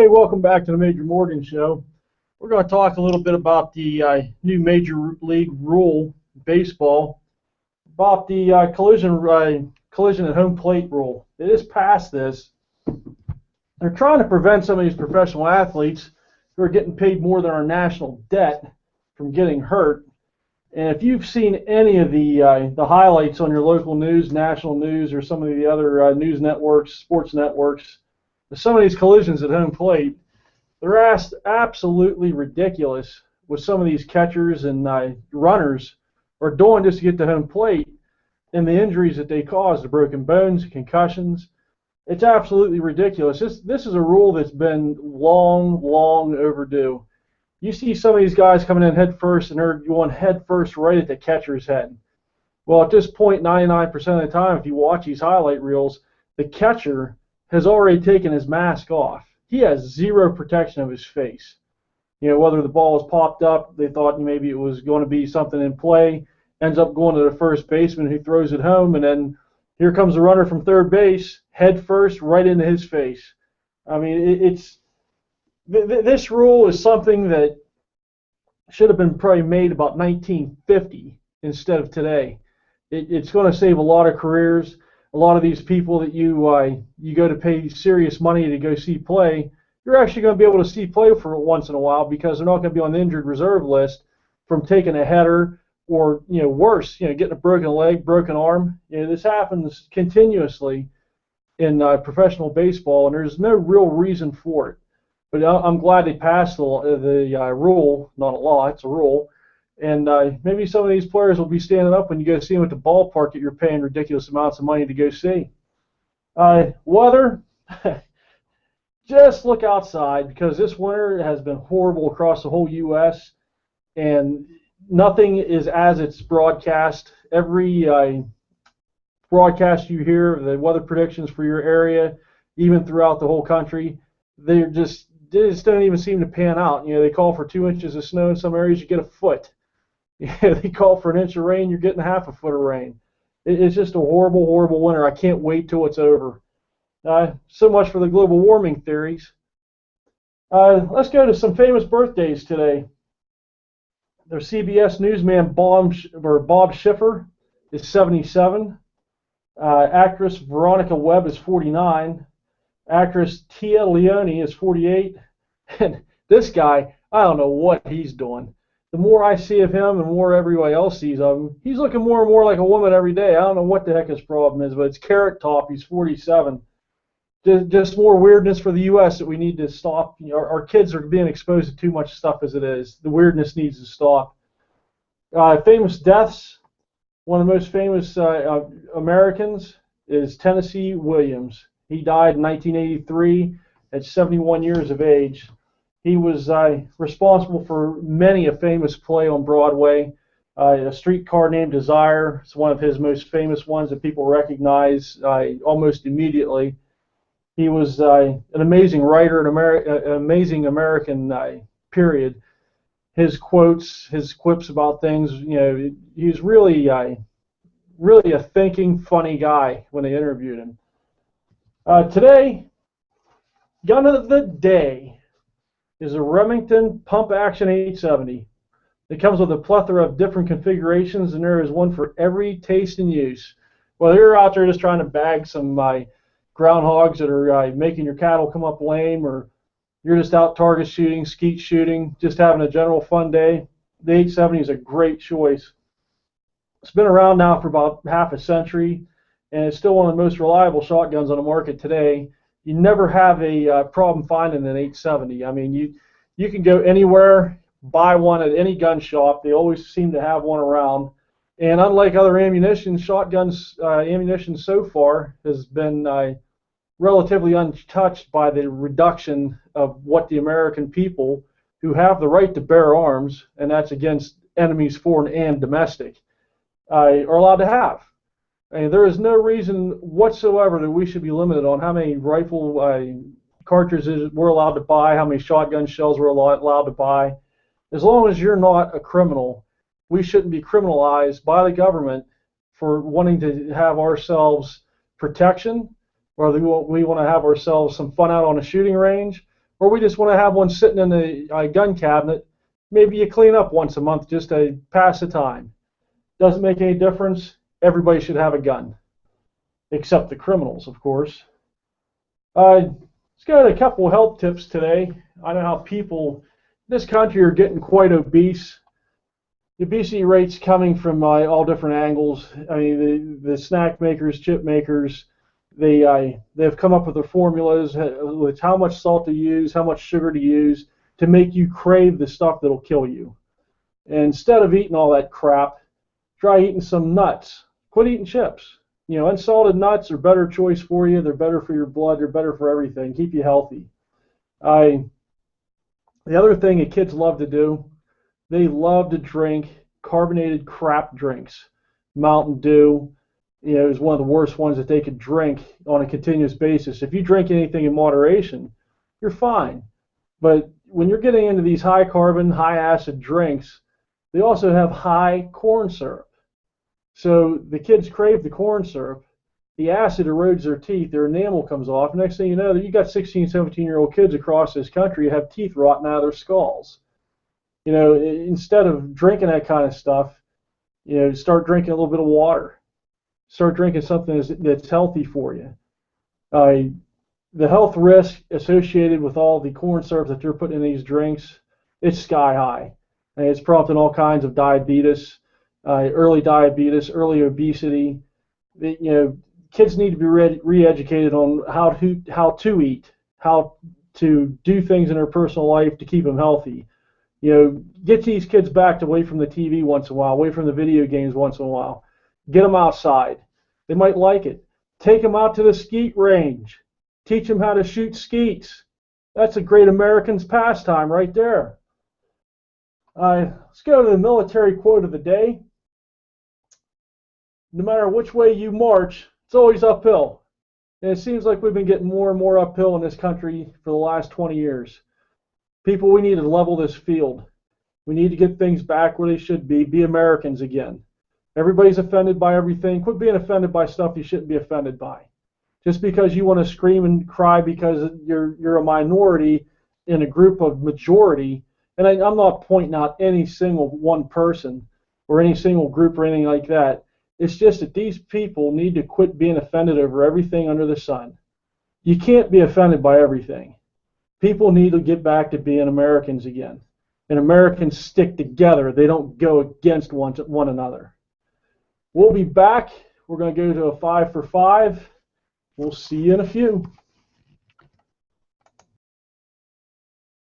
welcome back to the Major Morgan Show. We're going to talk a little bit about the new Major League rule, baseball, about the collision at home plate rule. It is past this. They're trying to prevent some of these professional athletes who are getting paid more than our national debt from getting hurt. And if you've seen any of the highlights on your local news, national news, or some of the other news networks, sports networks, some of these collisions at home plate, they're absolutely ridiculous what some of these catchers and runners are doing just to get to home plate, and the injuries that they cause, the broken bones, concussions. It's absolutely ridiculous. This is a rule that's been long overdue. You see some of these guys coming in head first, and they're going head first right at the catcher's head. Well, at this point, 99% of the time, if you watch these highlight reels, the catcher has already taken his mask off. He has zero protection of his face. You know, whether the ball was popped up, they thought maybe it was going to be something in play, ends up going to the first baseman who throws it home, and then here comes the runner from third base, head first, right into his face. I mean, this rule is something that should have been probably made about 1950 instead of today. It's going to save a lot of careers. A lot of these people that you go to pay serious money to go see play, you're actually going to be able to see play for once in a while because they're not going to be on the injured reserve list from taking a header or, worse, getting a broken leg, broken arm. This happens continuously in professional baseball, and there's no real reason for it. But I'm glad they passed the rule, not a law, it's a rule. And maybe some of these players will be standing up when you go see them at the ballpark that you're paying ridiculous amounts of money to go see. Weather, just look outside because this winter has been horrible across the whole U.S. and nothing is as it's broadcast. Every broadcast you hear, the weather predictions for your area, even throughout the whole country, they just don't even seem to pan out. They call for 2 inches of snow in some areas, you get a foot. They call for an inch of rain, you're getting half a foot of rain. It's just a horrible winter. I can't wait till it's over. So much for the global warming theories. Let's go to some famous birthdays today. There's CBS newsman Bob Schiffer is 77. Actress Veronica Webb is 49. Actress Tia Leone is 48. And this guy, I don't know what he's doing. The more I see of him and more everybody else sees of him, he's looking more and more like a woman every day. I don't know what the heck his problem is, but it's Carrot Top. He's 47. Just more weirdness for the U.S. that we need to stop. Our kids are being exposed to too much stuff as it is. The weirdness needs to stop. Famous deaths. One of the most famous Americans is Tennessee Williams. He died in 1983 at 71 years of age. He was responsible for many a famous play on Broadway. A Streetcar Named Desire is one of his most famous ones that people recognize almost immediately. He was an amazing writer, an amazing American period. His quotes, his quips about things, he was really a thinking, funny guy when they interviewed him. Today, gun of the day is a Remington pump action 870. It comes with a plethora of different configurations, and there is one for every taste and use. Whether you're out there just trying to bag some groundhogs that are making your cattle come up lame, or you're just out target shooting, skeet shooting, just having a general fun day, the 870 is a great choice. It's been around now for about half a century, and it's still one of the most reliable shotguns on the market today. You never have a problem finding an 870. I mean, you can go anywhere, buy one at any gun shop. They always seem to have one around. And unlike other ammunition, shotguns ammunition so far has been relatively untouched by the reduction of what the American people, who have the right to bear arms, and that's against enemies foreign and domestic, are allowed to have. And there is no reason whatsoever that we should be limited on how many rifle cartridges we're allowed to buy, how many shotgun shells we're allowed to buy. As long as you're not a criminal, we shouldn't be criminalized by the government for wanting to have ourselves protection, whether we want to have ourselves some fun out on a shooting range, or we just want to have one sitting in the gun cabinet. Maybe you clean up once a month just to pass the time. Doesn't make any difference. Everybody should have a gun, except the criminals, of course. Let's go to a couple of health tips today. I know how people in this country are getting quite obese. The obesity rates coming from all different angles. I mean, the snack makers, chip makers, they've come up with their formulas with how much salt to use, how much sugar to use to make you crave the stuff that'll kill you. And instead of eating all that crap, try eating some nuts. Quit eating chips. You know, unsalted nuts are a better choice for you. They're better for your blood. They're better for everything. Keep you healthy. The other thing that kids love to do, they love to drink carbonated crap drinks. Mountain Dew, you know, is one of the worst ones that they could drink on a continuous basis. If you drink anything in moderation, you're fine. But when you're getting into these high carbon, high acid drinks, they also have high corn syrup. So the kids crave the corn syrup. The acid erodes their teeth. Their enamel comes off. Next thing you know, you got 16, 17-year-old kids across this country who have teeth rotting out of their skulls. You know, instead of drinking that kind of stuff, you know, start drinking a little bit of water. Start drinking something that's healthy for you. The health risk associated with all the corn syrup that they're putting in these drinks, it's sky high. And it's prompting all kinds of diabetes, early diabetes, early obesity. You know, kids need to be re-educated on how to eat, how to do things in their personal life to keep them healthy. You know, get these kids back away from the TV once in a while, away from the video games once in a while. Get them outside. They might like it. Take them out to the skeet range. Teach them how to shoot skeets. That's a great American's pastime right there. Let's go to the military quote of the day. No matter which way you march, it's always uphill. And it seems like we've been getting more and more uphill in this country for the last 20 years. People, we need to level this field. We need to get things back where they should be Americans again. Everybody's offended by everything. Quit being offended by stuff you shouldn't be offended by. Just because you want to scream and cry because you're a minority in a group of majority, and I'm not pointing out any single one person or any single group or anything like that. It's just that these people need to quit being offended over everything under the sun. You can't be offended by everything. People need to get back to being Americans again. And Americans stick together. They don't go against one another. We'll be back. We're going to go to a 5 for 5. We'll see you in a few.